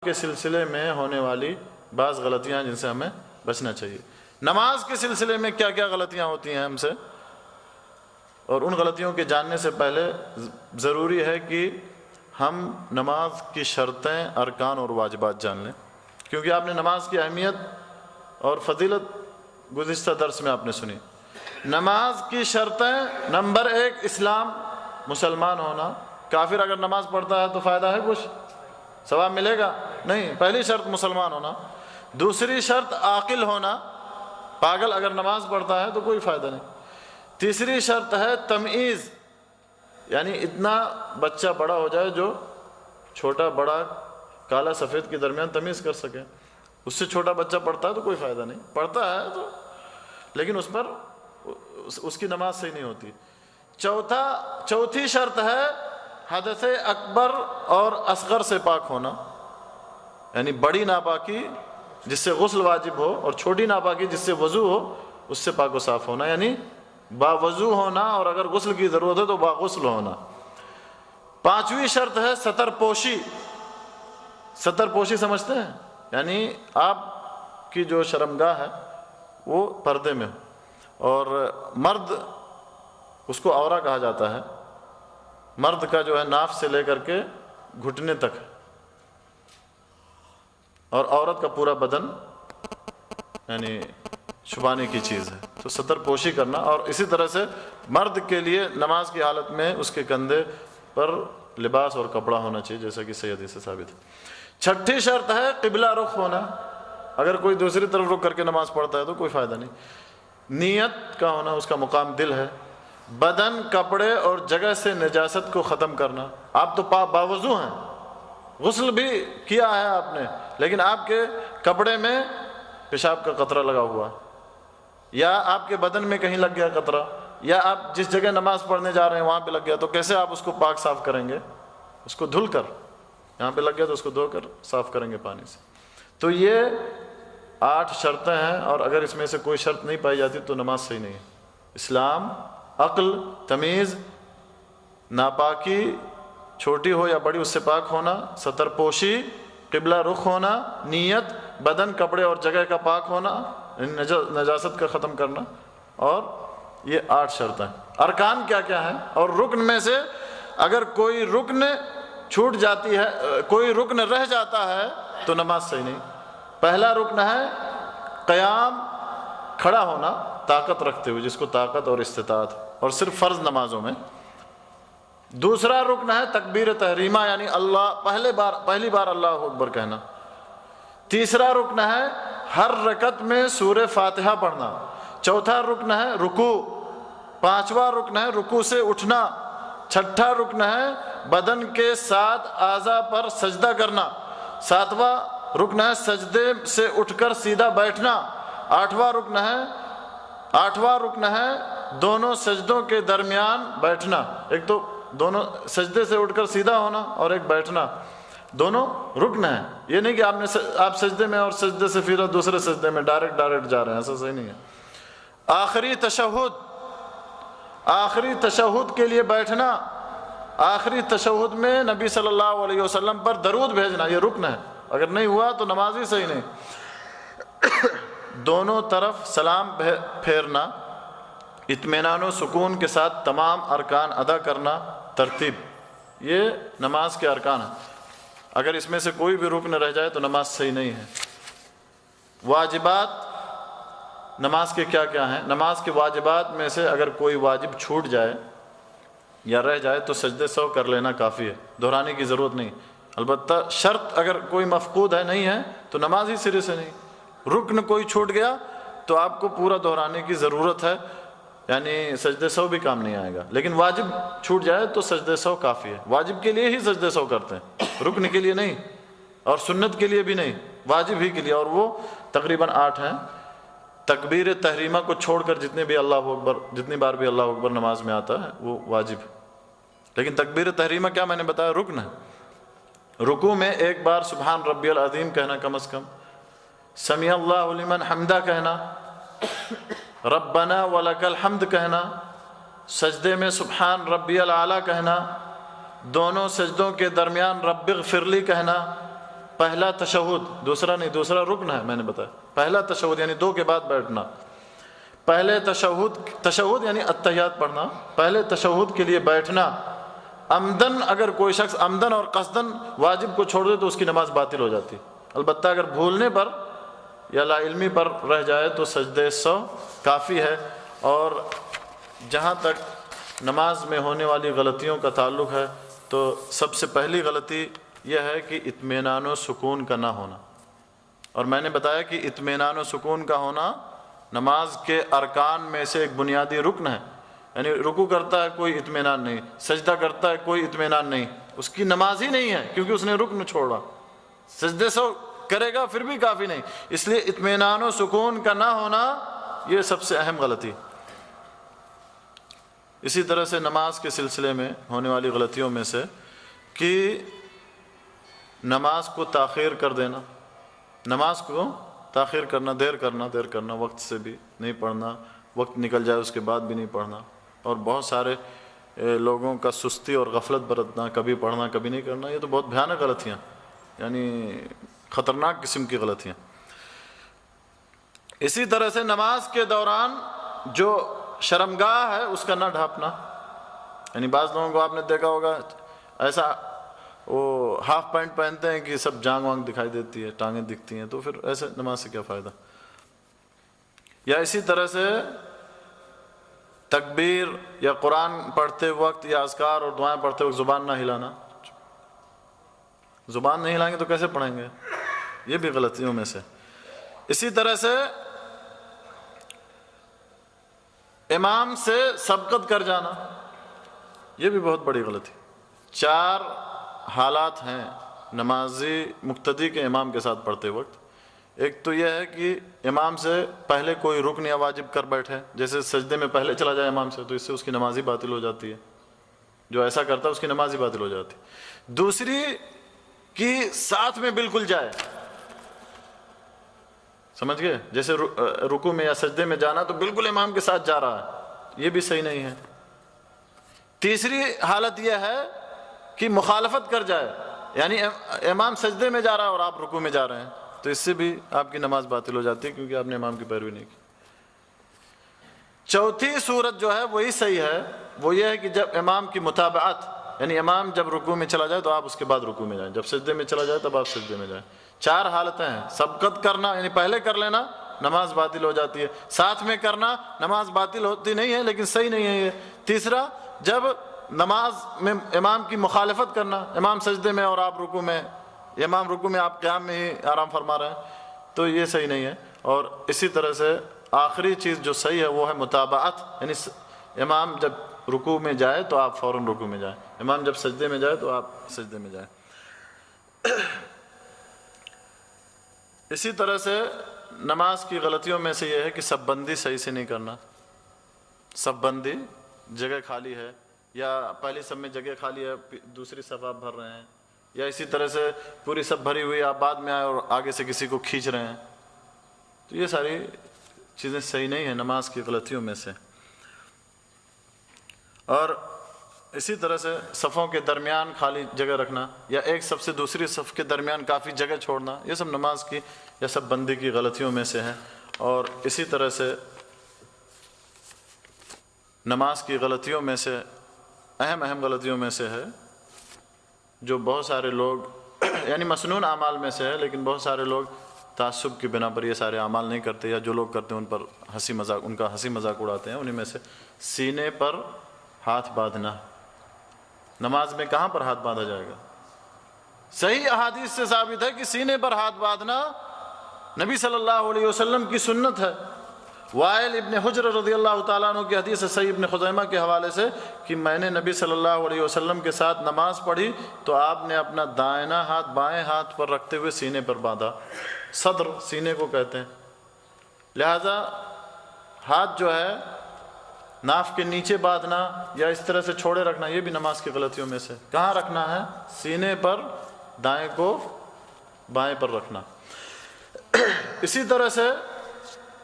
کے سلسلے میں ہونے والی بعض غلطیاں جن سے ہمیں بچنا چاہیے۔ نماز کے سلسلے میں کیا کیا غلطیاں ہوتی ہیں ہم سے، اور ان غلطیوں کے جاننے سے پہلے ضروری ہے کہ ہم نماز کی شرطیں، ارکان اور واجبات جان لیں، کیونکہ آپ نے نماز کی اہمیت اور فضیلت گزشتہ درس میں آپ نے سنی۔ نماز کی شرطیں: نمبر 1 اسلام، مسلمان ہونا۔ کافر اگر نماز پڑھتا ہے تو فائدہ ہے کچھ؟ ثواب ملے گا؟ نہیں۔ پہلی شرط مسلمان ہونا۔ دوسری شرط عاقل ہونا، پاگل اگر نماز پڑھتا ہے تو کوئی فائدہ نہیں۔ تیسری شرط ہے تمیز، یعنی اتنا بچہ بڑا ہو جائے جو چھوٹا بڑا کالا سفید کے درمیان تمیز کر سکے۔ اس سے چھوٹا بچہ پڑھتا ہے تو کوئی فائدہ نہیں، پڑھتا ہے تو لیکن اس پر اس کی نماز صحیح نہیں ہوتی۔ چوتھی شرط ہے حدث اکبر اور اصغر سے پاک ہونا، یعنی بڑی ناپاکی جس سے غسل واجب ہو اور چھوٹی ناپاکی جس سے وضو ہو اس سے پاک و صاف ہونا، یعنی باوضو ہونا، اور اگر غسل کی ضرورت ہے تو باغسل ہونا۔ پانچویں شرط ہے ستر پوشی۔ ستر پوشی سمجھتے ہیں؟ یعنی آپ کی جو شرمگاہ ہے وہ پردے میں ہو، اور مرد اس کو عورہ کہا جاتا ہے، مرد کا جو ہے ناف سے لے کر کے گھٹنے تک ہے، اور عورت کا پورا بدن یعنی چھپانے کی چیز ہے، تو ستر پوشی کرنا۔ اور اسی طرح سے مرد کے لیے نماز کی حالت میں اس کے کندھے پر لباس اور کپڑا ہونا چاہیے، جیسا کہ صحیح حدیث سے ثابت ہے۔ چھٹی شرط ہے قبلہ رخ ہونا، اگر کوئی دوسری طرف رخ کر کے نماز پڑھتا ہے تو کوئی فائدہ نہیں۔ نیت کا ہونا، اس کا مقام دل ہے۔ بدن، کپڑے اور جگہ سے نجاست کو ختم کرنا۔ آپ تو باوضو ہیں، غسل بھی کیا ہے آپ نے، لیکن آپ کے کپڑے میں پیشاب کا قطرہ لگا ہوا، یا آپ کے بدن میں کہیں لگ گیا قطرہ، یا آپ جس جگہ نماز پڑھنے جا رہے ہیں وہاں پہ لگ گیا، تو کیسے آپ اس کو پاک صاف کریں گے؟ اس کو دھل کر، یہاں پہ لگ گیا تو اس کو دھو کر صاف کریں گے پانی سے۔ تو یہ 8 شرطیں ہیں، اور اگر اس میں سے کوئی شرط نہیں پائی جاتی تو نماز صحیح نہیں ہے۔ اسلام، عقل، تمیز، ناپاکی چھوٹی ہو یا بڑی اس سے پاک ہونا، ستر پوشی، قبلہ رخ ہونا، نیت، بدن، کپڑے اور جگہ کا پاک ہونا، نجاست کا ختم کرنا، اور یہ 8 شرطیں۔ ارکان کیا کیا ہیں؟ اور رکن میں سے اگر کوئی رکن چھوٹ جاتی ہے، کوئی رکن رہ جاتا ہے تو نماز صحیح نہیں۔ پہلا رکن ہے قیام، کھڑا ہونا طاقت رکھتے ہوئے، جس کو طاقت اور استطاعت، اور صرف فرض نمازوں میں۔ دوسرا رکن ہے تکبیر تحریمہ، یعنی پہلی بار اللہ اکبر کہنا۔ تیسرا رکن ہے ہر رکعت میں سورہ فاتحہ پڑھنا۔ چوتھا رکن ہے رکوع۔ پانچواں رکن ہے رکوع سے اٹھنا۔ چھٹا رکن ہے بدن کے 7 اعضاء پر سجدہ کرنا۔ ساتواں رکن ہے سجدے سے اٹھ کر سیدھا بیٹھنا۔ آٹھواں رکن ہے دونوں سجدوں کے درمیان بیٹھنا۔ ایک تو دونوں سجدے سے اٹھ کر سیدھا ہونا، اور ایک بیٹھنا، دونوں رکن ہیں۔ یہ نہیں کہ آپ سجدے میں اور سجدے سے پھر دوسرے سجدے میں ڈائریکٹ جا رہے ہیں، ایسا صحیح نہیں ہے۔ آخری تشہد کے لیے بیٹھنا۔ آخری تشہد میں نبی صلی اللہ علیہ وسلم پر درود بھیجنا، یہ رکن ہے، اگر نہیں ہوا تو نماز ہی صحیح نہیں۔ دونوں طرف سلام پھیرنا، اطمینان و سکون کے ساتھ تمام ارکان ادا کرنا، ترتیب، یہ نماز کے ارکان ہیں۔ اگر اس میں سے کوئی بھی رکن رہ جائے تو نماز صحیح نہیں ہے۔ واجبات نماز کے کیا کیا ہیں؟ نماز کے واجبات میں سے اگر کوئی واجب چھوٹ جائے یا رہ جائے تو سجدے سہو کر لینا کافی ہے، دہرانے کی ضرورت نہیں۔ البتہ شرط اگر کوئی مفقود ہے، نہیں ہے، تو نماز ہی سرے سے نہیں۔ رکن کوئی چھوٹ گیا تو آپ کو پورا دہرانے کی ضرورت ہے، یعنی سجدے سہو بھی کام نہیں آئے گا۔ لیکن واجب چھوٹ جائے تو سجدے سہو کافی ہے، واجب کے لیے ہی سجدے سہو کرتے ہیں، رکن کے لیے نہیں، اور سنت کے لیے بھی نہیں، واجب ہی کے لیے، اور وہ تقریباً 8 ہیں۔ تکبیر تحریمہ کو چھوڑ کر جتنی بار بھی اللہ اکبر نماز میں آتا ہے وہ واجب ہے، لیکن تکبیر تحریمہ کیا میں نے بتایا؟ رکن ہے۔ رکوع میں 1 بار سبحان ربی العظیم کہنا کم از کم، سمیع اللہ لمن حمدہ کہنا، ربنا ولک الحمد کہنا، سجدے میں سبحان ربی الاعلیٰ کہنا، دونوں سجدوں کے درمیان رب اغفر لی کہنا، پہلا تشہد، دوسرا نہیں، دوسرا رکن ہے، میں نے بتایا پہلا تشہد یعنی 2 کے بعد بیٹھنا، پہلے تشہد یعنی اتحیات پڑھنا، پہلے تشہد کے لیے بیٹھنا، عمدن اگر کوئی شخص عمدن اور قصدن واجب کو چھوڑ دے تو اس کی نماز باطل ہو جاتی، البتہ اگر بھولنے پر یا لا علمی پر رہ جائے تو سجدہ سہو کافی ہے۔ اور جہاں تک نماز میں ہونے والی غلطیوں کا تعلق ہے تو سب سے پہلی غلطی یہ ہے کہ اطمینان و سکون کا نہ ہونا، اور میں نے بتایا کہ اطمینان و سکون کا ہونا نماز کے ارکان میں سے ایک بنیادی رکن ہے، یعنی رکوع کرتا ہے کوئی اطمینان نہیں، سجدہ کرتا ہے کوئی اطمینان نہیں، اس کی نماز ہی نہیں ہے کیونکہ اس نے رکن چھوڑا، سجدے سو کرے گا پھر بھی کافی نہیں، اس لیے اطمینان و سکون کا نہ ہونا یہ سب سے اہم غلطی۔ اسی طرح سے نماز کے سلسلے میں ہونے والی غلطیوں میں سے کہ نماز کو تاخیر کر دینا، نماز کو تاخیر کرنا، دیر کرنا، وقت سے بھی نہیں پڑھنا، وقت نکل جائے اس کے بعد بھی نہیں پڑھنا، اور بہت سارے لوگوں کا سستی اور غفلت برتنا، کبھی پڑھنا کبھی نہیں کرنا، یہ تو بہت بھیانک غلطیاں، یعنی خطرناک قسم کی غلطیاں۔ اسی طرح سے نماز کے دوران جو شرمگاہ ہے اس کا نہ ڈھانپنا، یعنی بعض لوگوں کو آپ نے دیکھا ہوگا ایسا وہ ہاف پینٹ پہنتے ہیں کہ سب جانگ وانگ دکھائی دیتی ہے، ٹانگیں دکھتی ہیں، تو پھر ایسے نماز سے کیا فائدہ۔ یا اسی طرح سے تکبیر یا قرآن پڑھتے وقت یا اذکار اور دعائیں پڑھتے وقت زبان نہ ہلانا، زبان نہیں ہلائیں گے تو کیسے پڑھیں گے، یہ بھی غلطیوں میں سے۔ اسی طرح سے امام سے سبقت کر جانا، یہ بھی بہت بڑی غلطی۔ 4 حالات ہیں نمازی مقتدی کے امام کے ساتھ پڑھتے وقت، ایک تو یہ ہے کہ امام سے پہلے کوئی رکن یا واجب کر بیٹھے، جیسے سجدے میں پہلے چلا جائے امام سے تو اس سے اس کی نماز ہی باطل ہو جاتی ہے، جو ایسا کرتا ہے اس کی نماز ہی باطل ہو جاتی ہے۔ دوسری کہ ساتھ میں بالکل جائے، سمجھ گئے، جیسے رکوع میں یا سجدے میں جانا تو بالکل امام کے ساتھ جا رہا ہے، یہ بھی صحیح نہیں ہے۔ تیسری حالت یہ ہے کہ مخالفت کر جائے، یعنی امام سجدے میں جا رہا ہے اور آپ رکوع میں جا رہے ہیں، تو اس سے بھی آپ کی نماز باطل ہو جاتی ہے کیونکہ آپ نے امام کی پیروی نہیں کی۔ چوتھی صورت جو ہے وہی صحیح ہے، وہ یہ ہے کہ جب امام کی متابعت، یعنی امام جب رکوع میں چلا جائے تو آپ اس کے بعد رکوع میں جائیں، جب سجدے میں چلا جائے تب آپ سجدے میں جائیں۔ 4 حالتیں ہیں، سبقت کرنا یعنی پہلے کر لینا نماز باطل ہو جاتی ہے، ساتھ میں کرنا نماز باطل ہوتی نہیں ہے لیکن صحیح نہیں ہے یہ۔ تیسرا، جب نماز میں امام کی مخالفت کرنا، امام سجدے میں اور آپ رکوع میں، امام رکوع میں آپ قیام میں ہی آرام فرما رہے ہیں، تو یہ صحیح نہیں ہے۔ اور اسی طرح سے آخری چیز جو صحیح ہے وہ ہے متابعت، یعنی امام جب رکوع میں جائے تو آپ فوراً رکوع میں جائیں، امام جب سجدے میں جائے تو آپ سجدے میں جائیں۔ اسی طرح سے نماز کی غلطیوں میں سے یہ ہے کہ صف بندی صحیح سے نہیں کرنا، صف بندی، جگہ خالی ہے یا پہلی صف میں جگہ خالی ہے دوسری صف آپ بھر رہے ہیں، یا اسی طرح سے پوری صف بھری ہوئی آپ بعد میں آئے اور آگے سے کسی کو کھینچ رہے ہیں، تو یہ ساری چیزیں صحیح نہیں ہیں نماز کی غلطیوں میں سے۔ اور اسی طرح سے صفوں کے درمیان خالی جگہ رکھنا یا ایک صف سے دوسری صف کے درمیان کافی جگہ چھوڑنا، یہ سب نماز کی یا صف بندی کی غلطیوں میں سے ہے۔ اور اسی طرح سے نماز کی غلطیوں میں سے اہم غلطیوں میں سے ہے جو بہت سارے لوگ یعنی مسنون اعمال میں سے ہے، لیکن بہت سارے لوگ تعصب کی بنا پر یہ سارے اعمال نہیں کرتے، یا جو لوگ کرتے ہیں ان پر ان کا ہنسی مذاق اڑاتے ہیں۔ انہیں میں سے سینے پر ہاتھ باندھنا، نماز میں کہاں پر ہاتھ باندھا جائے گا؟ صحیح احادیث سے ثابت ہے کہ سینے پر ہاتھ باندھنا نبی صلی اللہ علیہ وسلم کی سنت ہے۔ وائل ابن حجر رضی اللہ تعالیٰ عنہ کی حدیث ہے صحیح ابن خزیمہ کے حوالے سے کہ میں نے نبی صلی اللہ علیہ وسلم کے ساتھ نماز پڑھی تو آپ نے اپنا دائنا ہاتھ بائیں ہاتھ پر رکھتے ہوئے سینے پر باندھا، صدر سینے کو کہتے ہیں، لہذا ہاتھ جو ہے ناف کے نیچے باندھنا یا اس طرح سے چھوڑے رکھنا یہ بھی نماز کی غلطیوں میں سے۔ کہاں رکھنا ہے؟ سینے پر، دائیں کو بائیں پر رکھنا۔ اسی طرح سے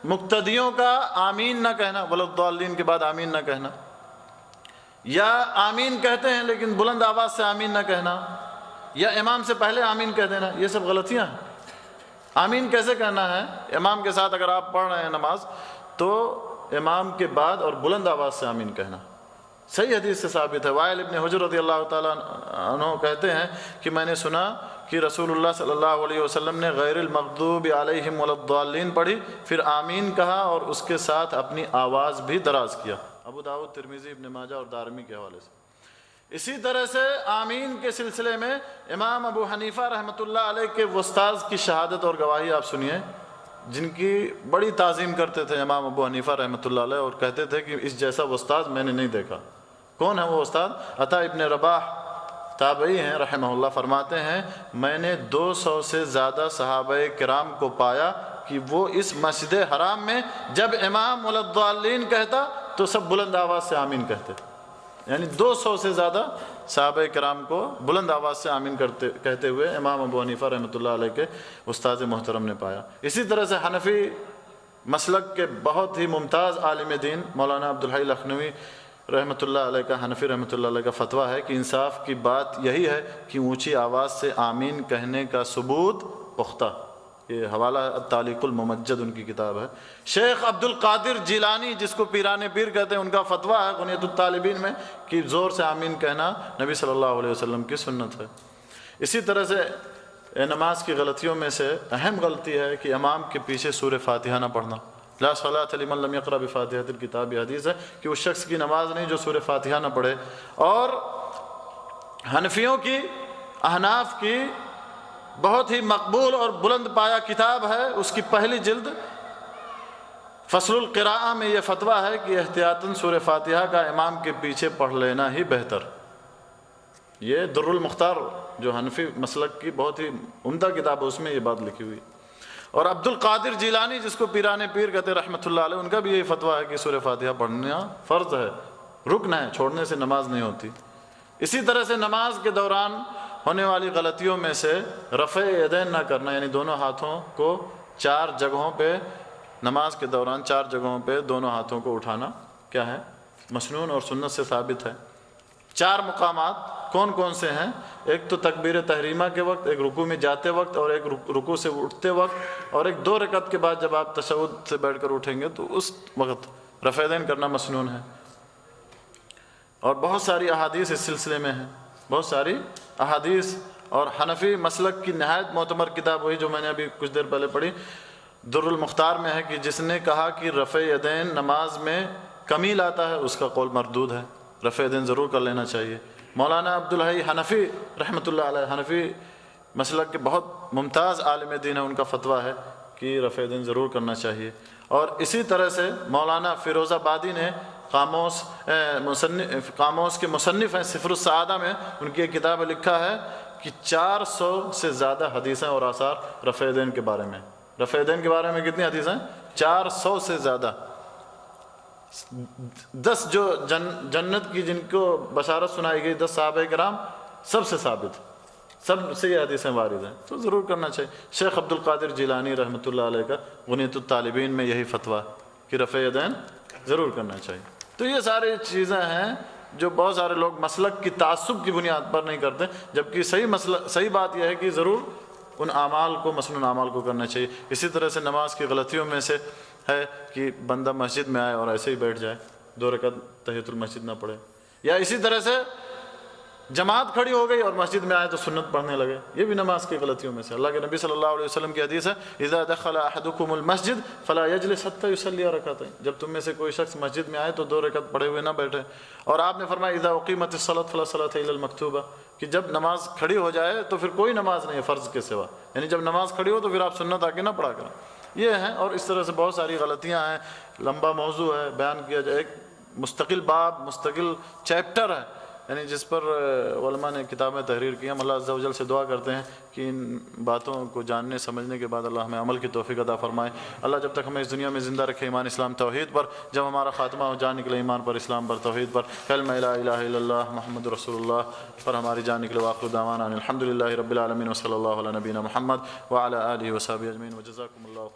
مقتدیوں کا آمین نہ کہنا، وللضالین کے بعد آمین نہ کہنا، یا آمین کہتے ہیں لیکن بلند آواز سے آمین نہ کہنا، یا امام سے پہلے آمین کہہ دینا، یہ سب غلطیاں ہیں۔ آمین کیسے کہنا ہے؟ امام کے ساتھ اگر آپ پڑھ رہے ہیں نماز تو امام کے بعد اور بلند آواز سے آمین کہنا، صحیح حدیث سے ثابت ہے۔ وائل ابن حجر رضی اللہ تعالیٰ عنہ کہتے ہیں کہ میں نے سنا کہ رسول اللہ صلی اللہ علیہ وسلم نے غیر المغضوب علیہم ولا الضالین پڑھی، پھر آمین کہا اور اس کے ساتھ اپنی آواز بھی دراز کیا، ابو داؤد، ترمذی، ابن ماجہ اور دارمی کے حوالے سے۔ اسی طرح سے آمین کے سلسلے میں امام ابو حنیفہ رحمۃ اللہ علیہ کے استاذ کی شہادت اور گواہی آپ سنیے، جن کی بڑی تعظیم کرتے تھے امام ابو حنیفہ رحمۃ اللہ علیہ، اور کہتے تھے کہ اس جیسا استاذ میں نے نہیں دیکھا۔ کون ہے وہ استاد؟ عطا ابن رباح تابعی ہیں رحمہ اللہ، فرماتے ہیں میں نے 200 سے زیادہ صحابہ کرام کو پایا کہ وہ اس مسجد حرام میں جب امام ولا الضالین کہتا تو سب بلند آواز سے آمین کہتے، یعنی 200 سے زیادہ صحابہ کرام کو بلند آواز سے آمین کہتے ہوئے امام ابو حنیفہ رحمۃ اللہ علیہ کے استاد محترم نے پایا۔ اسی طرح سے حنفی مسلک کے بہت ہی ممتاز عالم دین مولانا عبدالحی لکھنوی رحمۃ اللہ علیہ کا، حنفی رحمۃ اللہ علیہ کا فتویٰ ہے کہ انصاف کی بات یہی ہے کہ اونچی آواز سے آمین کہنے کا ثبوت پختہ، یہ حوالہ التعلیق الممجد ان کی کتاب ہے۔ شیخ عبد القادر جیلانی جس کو پیران پیر کہتے ہیں، ان کا فتویٰ ہے غنیۃ الطالبین میں کہ زور سے آمین کہنا نبی صلی اللہ علیہ وسلم کی سنت ہے۔ اسی طرح سے نماز کی غلطیوں میں سے اہم غلطی ہے کہ امام کے پیچھے سورہ فاتحہ نہ پڑھنا۔ لا صلاۃ لمن لم یقرأ بفاتحۃ الکتاب، حدیث ہے کہ اس شخص کی نماز نہیں جو سورہ فاتحہ نہ پڑھے۔ اور حنفیوں کی، احناف کی بہت ہی مقبول اور بلند پایہ کتاب ہے، اس کی پہلی جلد فصل القراءہ میں یہ فتویٰ ہے کہ احتیاطاً سورہ فاتحہ کا امام کے پیچھے پڑھ لینا ہی بہتر۔ یہ در المختار جو حنفی مسلک کی بہت ہی عمدہ کتاب ہے، اس میں یہ بات لکھی ہوئی۔ اور عبد القادر جیلانی جس کو پیران پیر کہتے ہیں رحمۃ اللہ علیہ، ان کا بھی یہی فتویٰ ہے کہ سورہ فاتحہ پڑھنا فرض ہے، رکن ہے، چھوڑنے سے نماز نہیں ہوتی۔ اسی طرح سے نماز کے دوران ہونے والی غلطیوں میں سے رفع یدین نہ کرنا، یعنی دونوں ہاتھوں کو 4 جگہوں پہ، نماز کے دوران 4 جگہوں پہ دونوں ہاتھوں کو اٹھانا کیا ہے؟ مسنون اور سنت سے ثابت ہے۔ 4 مقامات کون کون سے ہیں؟ ایک تو تکبیر تحریمہ کے وقت، ایک رکوع میں جاتے وقت، اور ایک رکوع سے اٹھتے وقت، اور ایک 2 رکعت کے بعد جب آپ تشہد سے بیٹھ کر اٹھیں گے تو اس وقت رفع یدین کرنا مسنون ہے۔ اور بہت ساری احادیث اس سلسلے میں ہیں، بہت ساری احادیث۔ اور حنفی مسلک کی نہایت معتبر کتاب وہی جو میں نے ابھی کچھ دیر پہلے پڑھی، در المختار میں ہے کہ جس نے کہا کہ رفع یدین نماز میں کمی لاتا ہے، اس کا قول مردود ہے، رفع یدین ضرور کر لینا چاہیے۔ مولانا عبدالحی حنفی رحمۃ اللہ علیہ، حنفی مسلک کے بہت ممتاز عالم دین ہے، ان کا فتویٰ ہے کہ رفع یدین ضرور کرنا چاہیے۔ اور اسی طرح سے مولانا فیروز آبادی نے قاموس کے مصنف ہیں، سفر السعادہ میں ان کی ایک کتاب میں لکھا ہے کہ 400 سے زیادہ حدیثیں اور آثار رفع یدین کے بارے میں۔ رفع یدین کے بارے میں کتنی حدیثیں؟ 400 سے زیادہ۔ 10 جو جنت کی جن کو بشارت سنائی گئی، 10 صحابہ کرام، سب سے ثابت، سب سے یہ حدیثیں وارد ہیں، تو ضرور کرنا چاہیے۔ شیخ عبد القادر جیلانی رحمۃ اللہ علیہ کا غنیۃ الطالبین میں یہی فتویٰ کہ رفع یدین ضرور کرنا چاہیے۔ تو یہ ساری چیزیں ہیں جو بہت سارے لوگ مسلک کی تعصب کی بنیاد پر نہیں کرتے، جبکہ صحیح بات یہ ہے کہ ضرور ان اعمال کو، مسنون اعمال کو کرنا چاہیے۔ اسی طرح سے نماز کی غلطیوں میں سے ہے کہ بندہ مسجد میں آئے اور ایسے ہی بیٹھ جائے، 2 رکعت تحیۃ المسجد نہ پڑھے، یا اسی طرح سے جماعت کھڑی ہو گئی اور مسجد میں آئے تو سنت پڑھنے لگے، یہ بھی نماز کی غلطیوں میں سے۔ اللہ کے نبی صلی اللہ علیہ وسلم کی حدیث ہے اذا دخل احدکم المسجد فلا یجلس حتى یصلی رکعتین، جب تم میں سے کوئی شخص مسجد میں آئے تو 2 رکعت پڑھے ہوئے نہ بیٹھے۔ اور آپ نے فرمایا اذا اقیمت الصلاۃ فلا صلاۃ الا المکتوبہ، کہ جب نماز کھڑی ہو جائے تو پھر کوئی نماز نہیں ہے فرض کے سوا، یعنی جب نماز کھڑی ہو تو پھر آپ سنت آ کے نہ پڑھا کریں، یہ ہیں۔ اور اس طرح سے بہت ساری غلطیاں ہیں، لمبا موضوع ہے، بیان کیا جائے، ایک مستقل باب، مستقل چیپٹر ہے، یعنی جس پر علماء نے کتابیں تحریر کی ہیں۔ ہم اللہ عز و جل سے دعا کرتے ہیں کہ ان باتوں کو جاننے سمجھنے کے بعد اللہ ہمیں عمل کی توفیق عطا فرمائے۔ اللہ جب تک ہمیں اس دنیا میں زندہ رکھے ایمان اسلام توحید پر، جب ہمارا خاتمہ ہو جان نکلے ایمان پر، اسلام پر، توحید پر، کلمہ لا الہ الا اللہ محمد رسول اللہ پر ہماری جان نکلے۔ وآخر دعوانا الحمد للہ رب العالمین، وصلی اللہ علی نبینا محمد وعلی آلہ وصحبہ اجمعین، وجزاکم اللہ۔